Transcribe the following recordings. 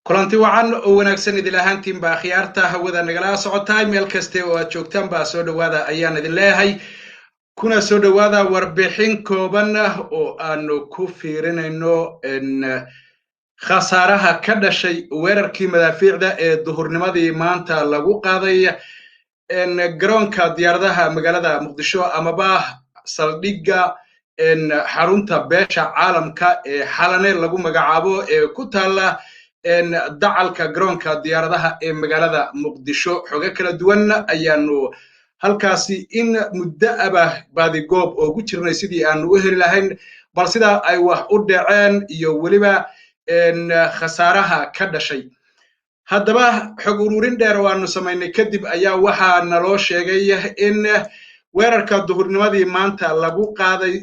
kulanti wacan oo wanaagsan idin ahaantiin baa khiyaarta hawada nagala socotaay meel kaste oo aad joogtaan baa soo dhawaada ayaan idin leeyahay kuna soo dhawaada warbixin kooban oo aanu ku fiirinayno khasaaraha ka dhashay weerarkii madaafiicda ee duhurnimadii maanta lagu qaaday garoonka diyaaradaha magaalada muqdisho amaba saldhigga xarunta beesha caalamka ee xalane lagu magacaabo ee ku taala dacalka garoonka diyaaradaha ee magaalada muqdisho xogo kala duwan ayaanu halkaasi in muddo aba baadigoob oogu jirnay sidii aanu u heli lahayn bal sidaa ay wax u dhaceen iyo weliba khasaaraha ka dhashay haddaba xog ururin dheer oo aanu samaynay kadib ayaa waxaa naloo sheegay in weerarka duhurnimadii maanta lagu qaaday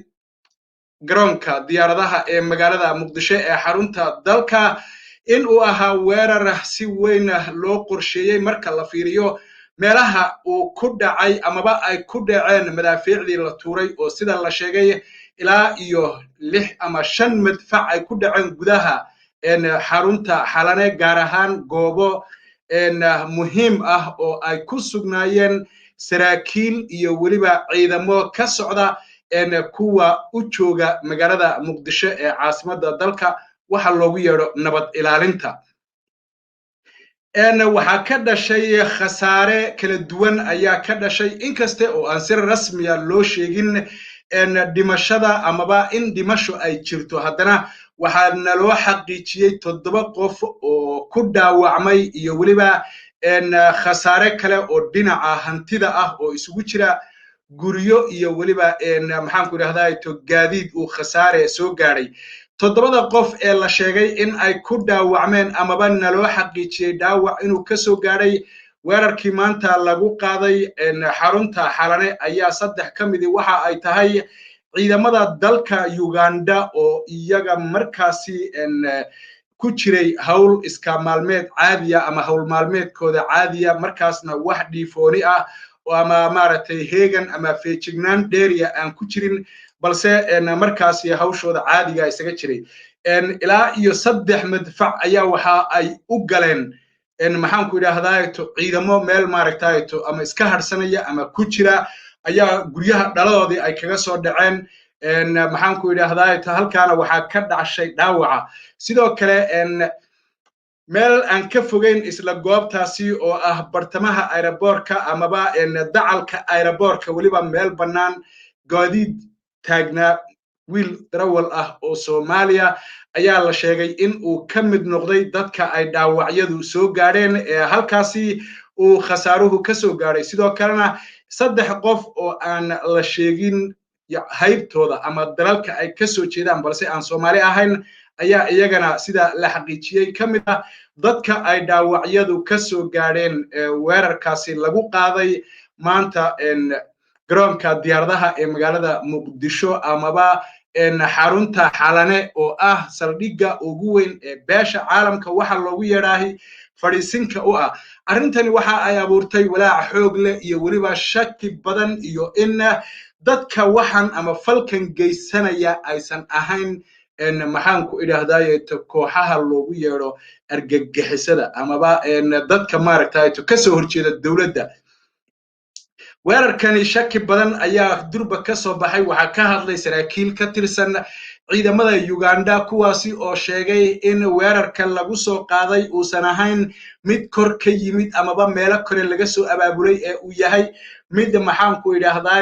garoonka diyaaradaha ee magaalada muqdisho ee xarunta dalka in uu ahaa weerar si weyn loo qorsheeyey marka la fiiriyo meelaha uu ku dhacay amaba ay ku dhaceen madaafiicdii la tuuray oo sida la sheegay ilaa iyo 6 ama 5 madfac ay ku dhaceen gudaha xarunta xalane gaar ahaan goobo muhiim ah oo ay ku sugnaayeen saraakiil iyo weliba ciidamo ka socda kuwa u jooga magaalada muqdisho ee caasimadda dalka waxa loogu yeedho nabad ilaalinta waxaa ka dhashay khasaare kala duwan ayaa ka dhashay inkaste oo aan si rasmiya loo sheegin dhimashada amaba in dhimasho ay jirto haddana waxaa naloo xaqiijiyey 7 qof oo ku dhaawacmay iyo weliba khasaare kale oo dhinaca hantida ah oo isugu jira guryo iyo weliba maxaanku idhahdaa gaadiid uu khasaare soo gaadhay 7 qof ee la sheegay in ay ku dhaawacmeen amaba naloo xaqiijiyey dhaawac inuu ka soo gaadhay weerarkii maanta lagu qaaday xarunta xalane ayaa 3 ka midi waxa ay tahay ciidamada dalka Uganda oo iyaga markaasi ku jiray hawl iska maalmeed caadiya ama hawl maalmeedkooda caadiya markaasna wax dhiifooni ah oo ama maaragtay heegan ama feejignaan dheeriya aan ku jirin balse markaasi hawshooda caadiga isaga jiray ilaa iyo 3 madfac ayaa waxa ay u galeen maxaanku idhaahdaa ciidamo meel maaragtay ama iska harsanaya ama ku jira ayaa guryaha dhaladoodii ay kaga soo dhaceen maxaanku idhaahdaa halkaana waxaa ka dhashay dhaawaca sidoo kale meel aan ka fogeyn isla goobtaasi oo ah bartamaha aeroboortka amaba dacalka aeroboortka weliba meel bannaan gaadiid taagnaa wiil darawal ah oo Soomaaliya ayaa la sheegay in uu ka mid noqday dadka ay dhaawacyadu soo gaadheen halkaasi uu khasaaruhu ka soo gaadhay sidoo kalena 3 qof oo aan la sheegin haybtooda ama dalalka ay ka soo jeedaan balse aan Soomaali ahayn ayaa iyagana sida la xaqiijiyey ka mid ah dadka ay dhaawacyadu ka soo gaadheen weerarkaasi lagu qaaday maanta garoonka diyaaradaha ee magaalada muqdisho amaba xarunta xalane oo ah saldhigga ugu weyn ee beesha caalamka waxa loogu yeedhaahay fadhiisinka u ah arrintani waxa ay abuurtay walaac xoog leh iyo weliba shaki badan iyo in dadka waxan ama falkan geysanaya aysan ahayn maxaanku idhaahdaa kooxaha loogu yeedho argagixisada amaba dadka maaragtay ka soo horjeeda dowladda weerarkani shaki badan ayaa durba ka soo baxay waxaa ka hadlay saraakiil ka tirsan ciidamada Uganda kuwaasi oo sheegay in weerarka lagu soo qaaday uusan ahayn mid kor ka yimid amaba meelo kore laga soo abaabulay ee uu yahay mid maxaanku idhaahdaa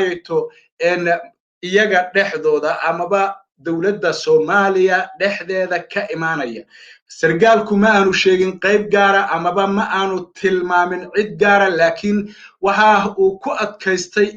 iyaga dhexdooda amaba dowladda Soomaaliya dhexdeeda ka imaanaya sargaalku ma aanu sheegin qayb gaara amaba ma aanu tilmaamin cid gaara laakiin waxa uu ku adkaystay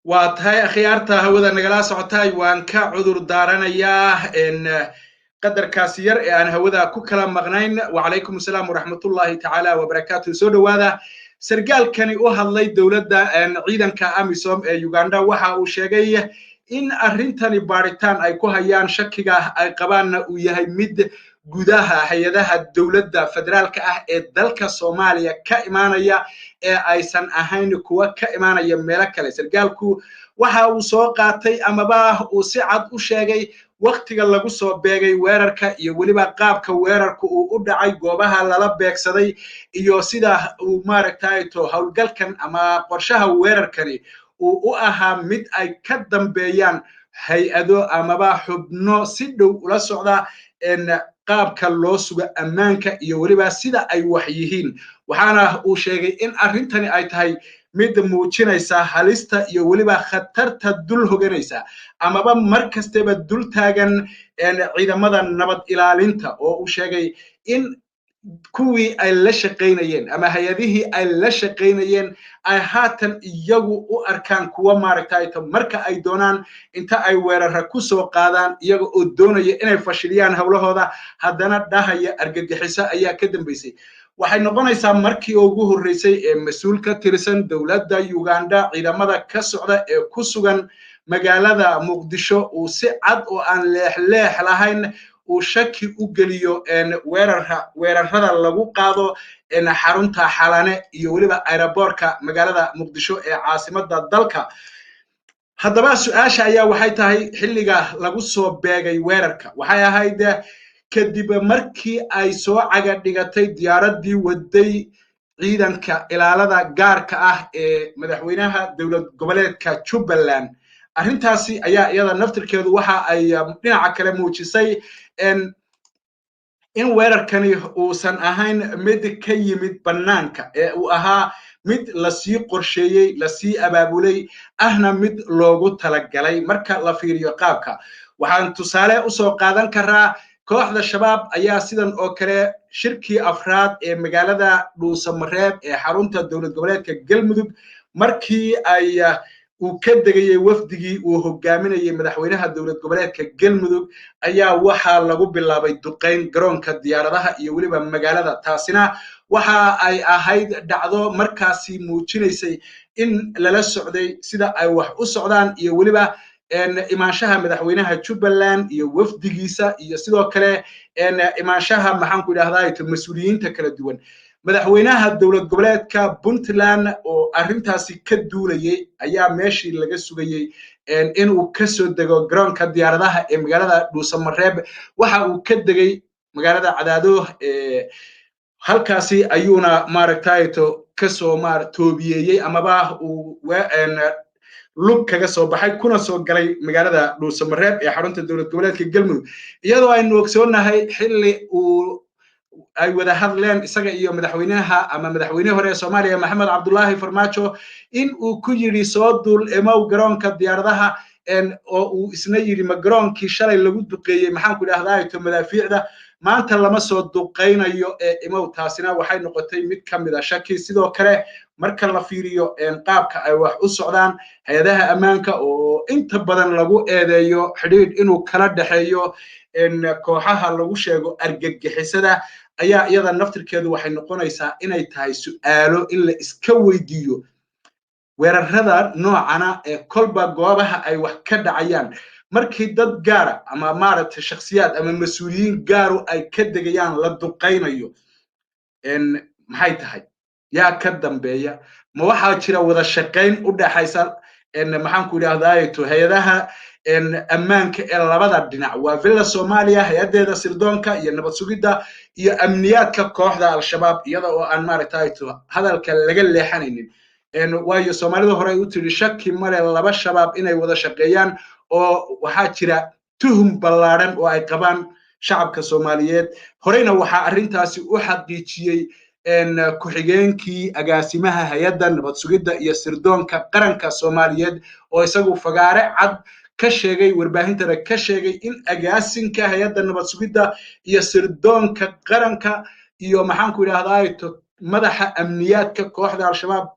واتهاي أخيارتا هودا نغلا سعوتاي وان كا عذر دارانيا إن قدر كاسير أن هودا كوكلا مغنين وعليكم السلام ورحمة الله تعالى وبركاته سودو هذا سرقال كان يوها الله دولة أن عيدا كأميسوم يوغاندا وحا وشيغي إن أرنتاني باريتان أي كوهيان شكيغا أي قبان ويهي مد gudaha hay'adaha dawladda federaalka ah ee dalka Soomaaliya ka imaanaya ee aysan ahayn kuwa ka imaanaya meelo kale sargaalku waxa uu soo qaatay amaba uu si cad u sheegay waqtiga lagu soo beegay weerarka iyo waliba qaabka weerarku uu u dhacay goobaha lala beegsaday iyo sida uu maaragtay to hawlgalkan ama qorshaha weerarkani uu u ahaa mid ay ka dambeeyaan hay'ado amaba xubno si dhow ula socda qaabka loo suga ammaanka iyo waliba sida ay wax yihiin waxaana uu sheegay in arrintani ay tahay mid muujinaysa halista iyo waliba khatarta dul hoganaysa amaba mar kastaba dul taagan ciidamada nabad ilaalinta oo uu sheegay in kuwii ay la shaqaynayeen ama hay'adihii ay la shaqaynayeen ay haatan iyagu u arkaan kuwa maaragtay marka ay doonaan inta ay weerara ku soo qaadaan iyaga oo doonaya inay fashiliyaan hawlahooda haddana dhahaya argagixiso ayaa ka dambeysay waxay noqonaysaa markii ugu horreysay ee mas'uul ka tirsan dowladda Uganda ciidamada ka socda ee ku sugan magaalada Muqdisho uu si cad oo aan leex lahayn uu shaki u geliyo weerarada lagu qaado xarunta xalane iyo waliba aeroboortka magaalada Muqdisho ee caasimadda dalka haddaba su'aasha ayaa waxay tahay xilliga lagu soo beegay weerarka waxay ahayd kadib markii ay soo caga dhigatay diyaaradii waday ciidanka ilaalada gaarka ah ee madaxweynaha dowlad goboleedka Jubbaland arrintaasi ayaa iyada naftirkeedu waxa ay dhinaca kale muujisay in weerarkani uusan ahayn mid ka yimid bannaanka ee uu ahaa mid la sii qorsheeyay la sii abaabulay ahna mid loogu talagalay marka la fiiriyo qaabka waxaan tusaale u soo qaadan karaa kooxda shabaab ayaa sidan oo kale shirkii afraad ee magaalada Dhuusamareeb ee xarunta dowlad goboleedka Galmudug markii ay uu ka degayay wafdigii uu hogaaminayay madaxweynaha dowlad goboleedka Galmudug ayaa waxa lagu bilaabay duqeyn garoonka diyaaradaha iyo waliba magaalada taasina waxa ay ahayd dhacdo markaasi muujinaysay in lala socday sida ay wax u socdaan iyo waliba imaanshaha madaxweynaha Jubbaland iyo wafdigiisa iyo sidoo kale imaanshaha maxaan ku idhaahdaa mas'uuliyiinta kala duwan madaxweynaha dowlad goboleedka Puntland oo arrintaasi ka duulayay ayaa meeshii laga sugayay in uu ka soo dego garoonka diyaaradaha ee magaalada Dhuusamareeb waxa uu ka degay magaalada Cadaado halkaasi ayuuna maaragtay ka soo toobiyay amaba uu lug kaga soo baxay kuna soo galay magaalada Dhuusamareeb ee xarunta dowlad goboleedka Galmudug iyadoo aynu ogsoonahay xilli uu ay wada hadleen isaga iyo madaxweynaha ama madaxweynaha hore ee Soomaaliya Maxamed Cabdullaahi Farmaajo in uu ku yiri soo dul imow garoonka diyaaradaha oo uu isna yiri ma garoonkii shalay lagu duqeeyay maxaan ku idhaahdaa madaafiicda maanta lama soo duqeynayo imow taasina waxay noqotay mid ka mid ah shaki sidoo kale marka la fiiriyo qaabka ay wax u socdaan hay'adaha ammaanka oo inta badan lagu eedeeyo xidhiidh inuu kala dhaxeeyo kooxaha lagu sheego argagixisada ayaa iyada naftirkeedu waxay noqonaysaa inay tahay su'aalo in la iska weydiiyo weerarada noocana ee kolba goobaha ay wax ka dhacayaan markii dad gaara ama maaragtay shakhsiyaad ama mas'uuliyiin gaaru ay ka degayaan la duqeynayo maxay tahay yaa ka dambeeya ma waxaa jira wada shaqayn u dhaxaysa maxaan ku idhaahdaa hay'adaha ammaanka ee labada dhinac waa villa Soomaaliya hay'adeeda sirdoonka iyo nabad sugidda iyo amniyaadka kooxda al-shabaab iyada oo aan maaragtay hadalka laga leexanaynin waayo Soomaalida hore u tiri shaki male laba shabaab inay wada shaqeeyaan oo waxaa jira tuhum ballaaran oo ay qabaan shacabka Soomaaliyeed horeyna waxaa arrintaasi u xaqiijiyay ku-xigeenkii agaasimaha hay'adda nabad sugidda iyo sirdoonka qaranka Soomaaliyeed oo isagu fagaare cad ka sheegay warbaahintana ka sheegay in agaasinka hay'adda nabad sugidda iyo sirdoonka qaranka iyo maxaan ku idhaahdaa madaxa amniyaadka kooxda al-shabaab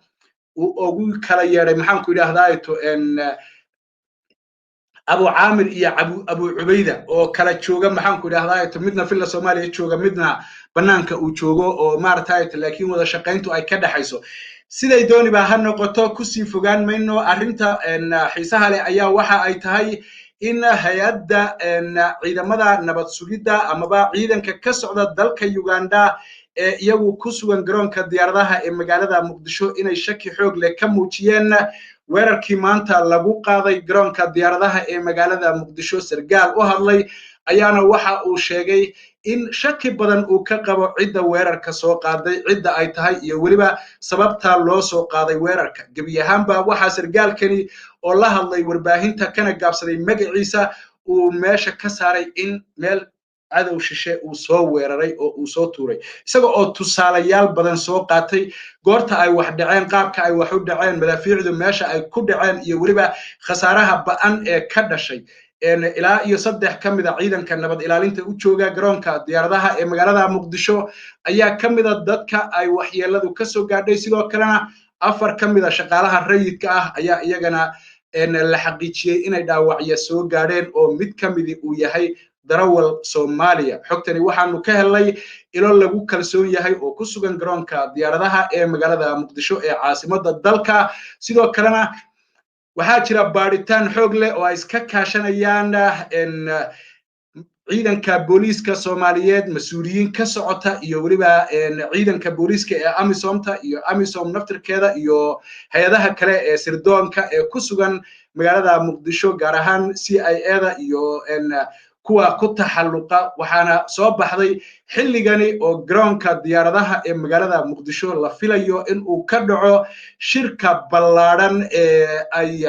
ugu kala yeeray maxaan ku yidhaahdaato abu caamir iyo abu cubayda oo kala jooga maxaan ku yidhahdaato midna villa soomaaliya jooga midna banaanka uu joogo oo maaragtay laakiin wada shaqayntu ay ka dhaxayso siday dooniba ha noqoto kusii fogaan mayno arrinta xiisaha leh ayaa waxa ay tahay in hay-adda ciidamada nabad sugidda amaba ciidanka ka socda dalka Uganda ee iyagu ku sugan garoonka diyaaradaha ee magaalada Muqdisho inay shaki xoog leh ka muujiyeen weerarkii maanta lagu qaaday garoonka diyaaradaha ee magaalada Muqdisho sargaal u hadlay ayaana waxa uu sheegay in shaki badan uu ka qabo cidda weerarka soo qaaday cidda ay tahay iyo weliba sababta loo soo qaaday weerarka gebi ahaanba waxa sargaalkani oo la hadlay warbaahinta kana gaabsaday magaciisa uu meesha ka saaray in meel cadow shishe uu soo weeraray oo uu soo tuuray isaga oo tusaalayaal badan soo qaatay goorta ay wax dhaceen qaabka ay wax u dhaceen madaafiicdu meesha ay ku dhaceen iyo weliba khasaaraha ba'an ee ka dhashay ilaa iyo 3 kamida ciidanka nabad ilaalinta u jooga garoonka diyaaradaha ee magaalada Muqdisho ayaa kamida dadka ay waxyeeladu ka soo gaadhay sidoo kalena 4 kamida shaqaalaha rayidka ah ayaa iyagana la xaqiijiyay inay dhaawacyo soo gaadheen oo mid kamidi uu yahay darawal Soomaaliya xogtani waxaanu ka helay ilo lagu kalsoon yahay oo ku sugan garoonka diyaaradaha ee magaalada Muqdisho ee caasimadda dalka sidoo kalena waxaa jira baaritaan xoog leh oo ay iska kaashanayaan ciidanka booliiska Soomaaliyeed mas'uuliyiin ka socota iyo waliba ciidanka booliiska ee Amisomta iyo Amisom naftirkeeda iyo hay'adaha kale ee sirdoonka ee ku sugan magaalada Muqdisho gaar ahaan CIA-da iyo kuwa ku taxalluqa waxaana soo baxday xilligani oo garoonka diyaaradaha ee magaalada Muqdisho la filayo in uu ka dhaco shirka ballaaran ee ay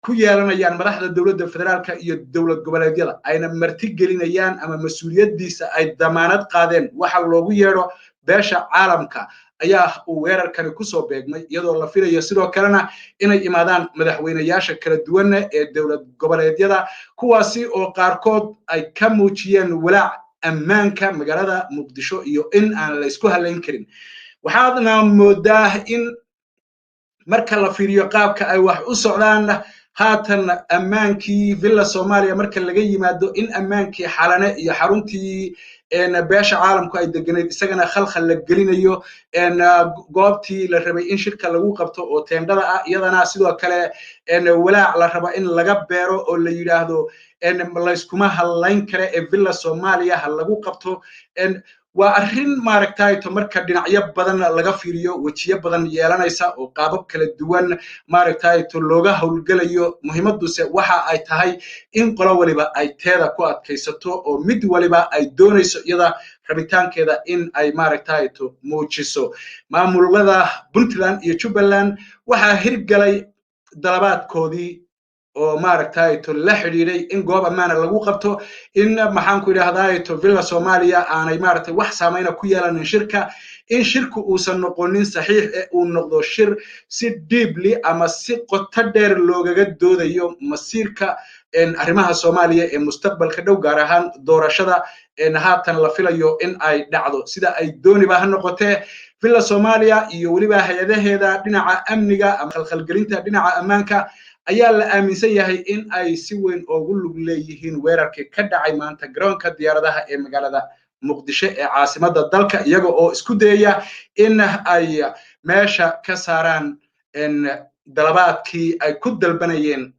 ku yeelanayaan madaxda dawladda federaalka iyo dawlad goboleedyada ayna marti gelinayaan ama mas'uuliyadiisa ay damaanad qaadeen waxa loogu yeero beesha caalamka ayaa uu weerarkani ku soo beegmay iyadoo la filayo sidoo kalena inay imaadaan madaxweynayaasha kala duwan ee dawlad goboleedyada kuwaasi oo qaarkood ay ka muujiyeen walaac ammaanka magaalada Muqdisho iyo in aan la isku halayn karin waxaadna moodaa in marka la fiiriyo qaabka ay wax u socdaan haatan ammaankii villa Soomaaliya marka laga yimaado in ammaankii xalane iyo xaruntii beesha caalamku ay deganeed isagana khalkhal la gelinayo goobtii la rabay in shirka lagu qabto oo teendhada ah iyadana sidoo kale walaac la raba in laga beero oo la yiraahdo la iskuma halayn kare ee villa Soomaaliya hal lagu qabto waa arrin maaragtay marka dhinacyo badan laga fiiriyo wajiyo badan yeelanaysa oo qaabab kala duwan maaragtay looga howlgalayo muhiimaduse waxa ay tahay in qolo waliba ay teeda ku adkaysato oo mid waliba ay doonayso iyada rabitaankeeda in ay maaragtay muujiso maamulada Puntland iyo Jubaland waxa hirgalay dalabaadkoodii oo maaragtay la xiriiray in goob ammaan lagu qabto in maxaan ku yiraahdaa villa Soomaaliya aanay maaragtay wax saameyn ku yeelanin shirka in shirku uusan noqonin saxiix ee uu noqdo shir si deeply ama si qoto dheer loogaga doodayo masiirka arrimaha Soomaaliya ee mustaqbalka dhow gaar ahaan doorashada haatan la filayo in ay dhacdo sida ay dooniba ha noqotee villa Soomaaliya iyo waliba hay'adaheeda dhinaca amniga ama khalkhalgelinta dhinaca ammaanka ayaa la aaminsan yahay in ay si weyn ugu lug leeyihiin weerarkii ka dhacay maanta garoonka diyaaradaha ee magaalada Muqdisho ee caasimadda dalka iyaga oo isku dayaya in ay meesha ka saaraan dalabaadkii ay ku dalbanayeen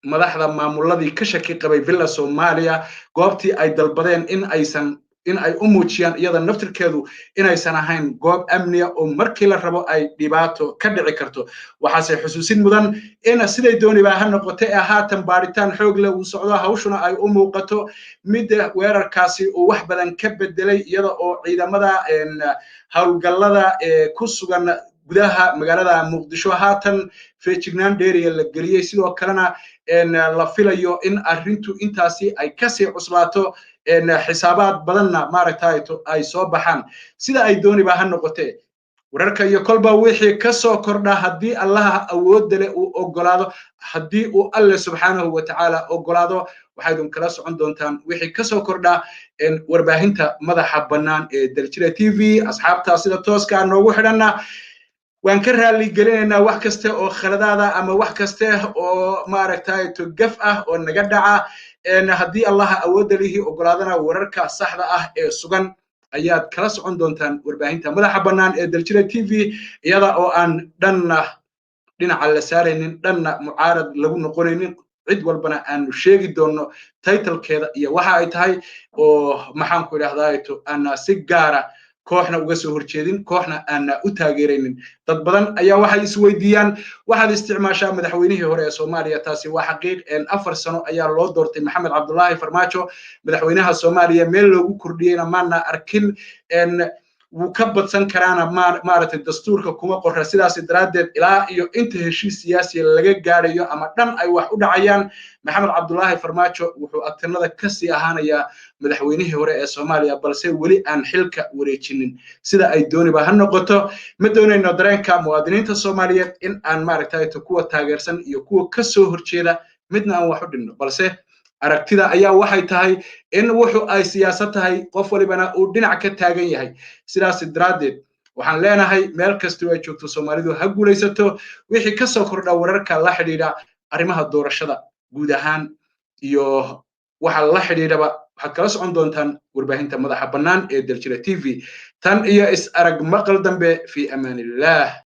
madaxda maamuladii ka shaki qabay villa Soomaaliya goobtii ay dalbadeen in ay u muujiyaan iyada naftirkeedu inaysan ahayn goob amniya oo markii la rabo ay dhibaato ka dhici karto waxaase xusuusin mudan in siday dooniba ha noqotay haatan baaritaan xoog leh uu socdo hawshuna ay u muuqato mid weerarkaasi uu wax badan ka bedelay iyada oo ciidamada hawlgallada ku sugan gudaha magaalada Muqdisho haatan feejignaan dheeriya la geliyay sidoo kalena la filayo in arrintu intaasi ay ka sii cuslaato xisaabaad badanna maaragtay ay soo baxaan sida ay dooniba ha noqotee wararka iyo kolba wixii ka soo kordha haddii Allah awood leh uu ogolaado haddii uu Alle subhanahu wa ta'ala ogolaado waxaad kala socon doontaan wixii ka soo kordha warbaahinta madaxa bannaan ee Daljira TV asxaabta sida tooska noogu xidhanna waan ka raali gelinaynaa wax kasta oo khaladaada ama wax kasta oo maaragtay to gaf ah oo naga dhaca haddii allaha awoodda lihi ogolaadana wararka saxda ah ee sugan ayaad kala socon doontaan warbaahinta madaxa bannaan ee daljira tv iyada oo aan dhanna dhinaca la saaraynin dhanna mucaarad lagu noqonaynin cid walbana aanu sheegi doono titlekeeda iyo waxa ay tahay oo maxaan ku idhahdaato ana si gaara kooxna uga soo horjeedin kooxna aana u taageeraynin dad badan ayaa waxay isweydiiyaan waxaad isticmaashaa madaxweynihii hore ee Soomaaliya taasi waa xaqiiq 4 sano ayaa loo doortay Maxamed Cabdullaahi Farmaajo madaxweynaha Soomaaliya meel loogu kordhiyayna maana arkin wuu ka badsan karaana maaragtay dastuurka kuma qorra sidaas daraadeed ilaa iyo inta heshiis siyaasi laga gaarayo ama dhan ay wax u dhacayaan Maxamed Cabdullaahi Farmaajo wuxuu agtinada ka sii ahaanayaa madaxweynihii hore ee Soomaaliya balse weli aan xilka wareejinin sida ay dooniba ha noqoto ma doonayno dareenka muwaadiniinta Soomaaliyeed in aan maaragtay kuwa taageersan iyo kuwa ka soo horjeeda midna aan wax u dhinno balse aragtida ayaa waxay tahay in wuxuu ay siyaasad tahay qof walibana uu dhinac ka taagan yahay sidaas daraadeed waxaan leenahay meel kasta oo ay joogto Soomaalidu ha guulaysato wixii ka soo kordha wararka la xiriira arrimaha doorashada guud ahaan iyo waxa la xiriiraba waxaad kala socon doontaan warbaahinta madaxa bannaan ee daljira tv tan iyo is arag maqal dambe fi amaanillah